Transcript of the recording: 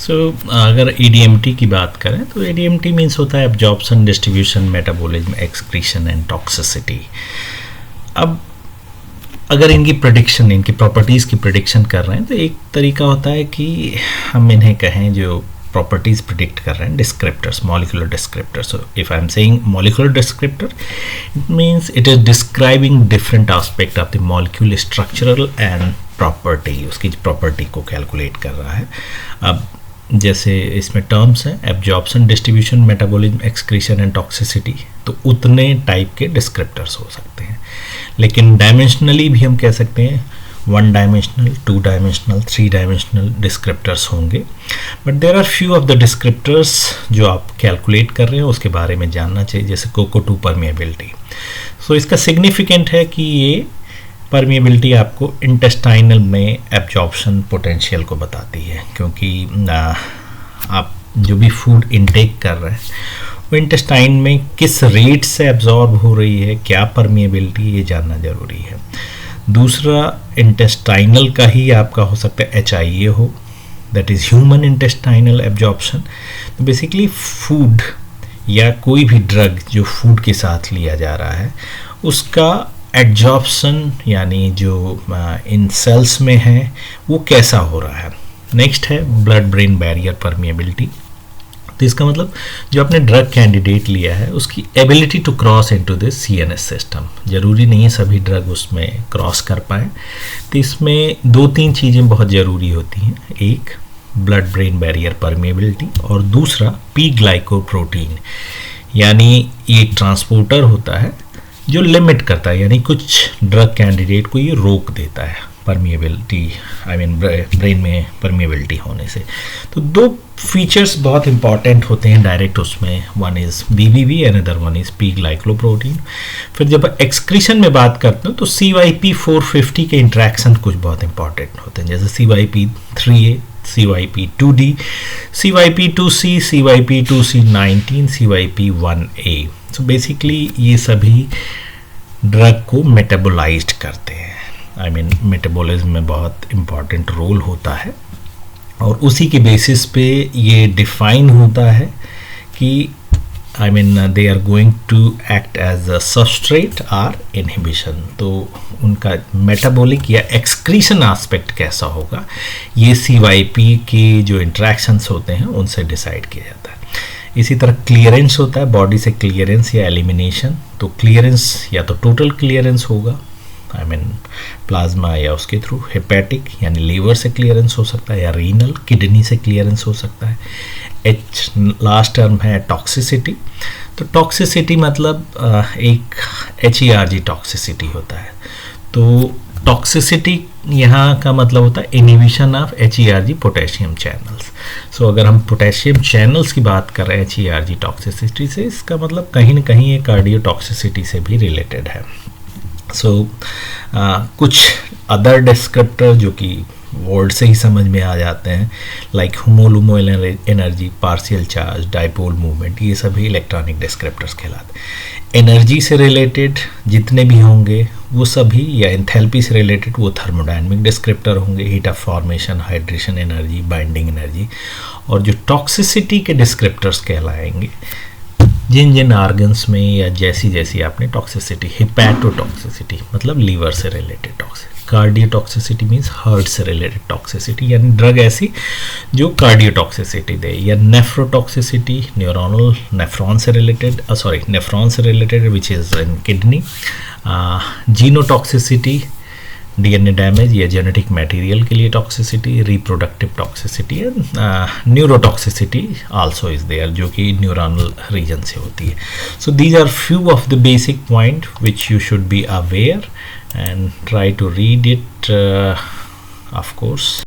अगर EDMT की बात करें तो EDMT मीन्स होता है absorption, distribution, metabolism, excretion and toxicity. अब अगर इनकी प्रेडिक्शन, इनकी प्रॉपर्टीज़ की प्रेडिक्शन कर रहे हैं तो एक तरीका होता है कि हम इन्हें कहें जो प्रॉपर्टीज़ प्रिडिक्ट कर रहे हैं, descriptors, molecular descriptors. So if I am saying molecular descriptor, it means it is describing different aspect of the molecule structural and property, उसकी प्रॉपर्टी को कैलकुलेट कर रहा है। अब जैसे इसमें टर्म्स हैं absorption, distribution, metabolism, excretion and toxicity, तो उतने टाइप के डिस्क्रिप्टर्स हो सकते हैं। लेकिन डायमेंशनली भी हम कह सकते हैं 1 डायमेंशनल, 2 डायमेंशनल, 3 डायमेंशनल डिस्क्रिप्टर्स होंगे। But there are few of the descriptors जो आप कैलकुलेट कर रहे हैं उसके बारे में जानना चाहिए, जैसे COCO2 परमिएबिलिटी। सो इसका सिग्निफिकेंट है कि ये परमिएबिलिटी आपको इंटेस्टाइनल में एब्जॉर्प्शन पोटेंशियल को बताती है, क्योंकि आप जो भी फूड इनटेक कर रहे हैं वो इंटेस्टाइन में किस रेट से एब्जॉर्ब हो रही है, क्या परमिएबिलिटी, ये जानना ज़रूरी है। दूसरा, इंटेस्टाइनल का ही आपका हो सकता है HIA हो, that is human intestinal absorption. तो बेसिकली फूड या कोई भी ड्रग जो फूड के साथ लिया जा रहा है उसका एब्जॉर्प्शन यानी जो इन सेल्स में है वो कैसा हो रहा है। नेक्स्ट है ब्लड ब्रेन बैरियर परमिएबिलिटी। तो इसका मतलब जो आपने ड्रग कैंडिडेट लिया है उसकी ability to cross into this CNS system, ज़रूरी नहीं है सभी ड्रग उसमें क्रॉस कर पाए। तो इसमें 2-3 चीज़ें बहुत ज़रूरी होती हैं, एक ब्लड ब्रेन बैरियर परमिएबिलिटी और दूसरा P ग्लाइकोप्रोटीन, यानी ये ट्रांसपोर्टर होता है जो लिमिट करता है, यानी कुछ ड्रग कैंडिडेट को ये रोक देता है परमिएबिलिटी, आई मीन ब्रेन में परमिएबिलिटी होने से। तो 2 फीचर्स बहुत इंपॉर्टेंट होते हैं डायरेक्ट उसमें, one is BBB and other one is P glycoprotein. फिर जब एक्सक्रीशन में बात करते हैं तो CYP450 के इंट्रैक्शन कुछ बहुत इंपॉर्टेंट होते हैं, जैसे CYP3A, CYP2D, CYP2C, CYP2C19, CYP1A। So basically ये सभी ड्रग को मेटाबोलाइज्ड करते हैं, आई मीन मेटाबॉलिज्म में बहुत इम्पॉर्टेंट रोल होता है, और उसी के बेसिस पे ये डिफाइन होता है कि I mean they are going to act as a substrate or inhibition. तो उनका मेटाबॉलिक या एक्सक्रीशन एस्पेक्ट कैसा होगा ये CYP के जो इंट्रैक्शंस होते हैं उनसे डिसाइड किया जाता है। इसी तरह क्लियरेंस होता है, बॉडी से क्लियरेंस या एलिमिनेशन। तो क्लियरेंस या तो टोटल क्लियरेंस होगा, आई मीन प्लाज्मा या उसके थ्रू, हेपेटिक यानी लीवर से क्लियरेंस हो सकता है, या रीनल किडनी से क्लियरेंस हो सकता है। लास्ट टर्म है टॉक्सिसिटी। तो टॉक्सिसिटी मतलब एक HERG टॉक्सिसिटी होता है। तो टॉक्सिसिटी यहाँ का मतलब होता है inhibition of HERG potassium channels. So अगर हम पोटेशियम चैनल्स की बात कर रहे हैं HERG टॉक्सिसिटी से, इसका मतलब कहीं ना कहीं ये कार्डियोटॉक्सिसिटी से भी रिलेटेड है। कुछ अदर डिस्क्रिप्टर जो कि वर्ड से ही समझ में आ जाते हैं, like HOMO LUMO energy, partial charge, dipole movement, ये सभी इलेक्ट्रॉनिक डिस्क्रिप्टर्स कहलाते हैं। एनर्जी से रिलेटेड जितने भी होंगे वो सभी, या एंथैल्पी से रिलेटेड वो थर्मोडायनेमिक डिस्क्रिप्टर होंगे, heat of formation, hydration energy, binding energy. और जो टॉक्सिसिटी के डिस्क्रिप्टर्स कहलाएंगे जिन जिन ऑर्गन्स में या जैसी जैसी आपने टॉक्सिसिटी, हिपैटोटॉक्सिसिटी मतलब लीवर से related toxicity, cardiotoxicity means heart से रिलेटेड टॉक्सिसिटी, यानी ड्रग ऐसी जो कार्डियोटॉक्सिसिटी दे, या नेफ्रोटॉक्सिसिटी, न्यूरोनल नेफ्रॉन से रिलेटेड, नेफ्रॉन से related which is in kidney, genotoxicity, DNA damage या जेनेटिक मटेरियल के लिए toxicity, reproductive toxicity, neurotoxicity also is there जो कि न्यूरॉनल रीजन से होती है। So these are few of the basic point which you should be aware and try to read it of course.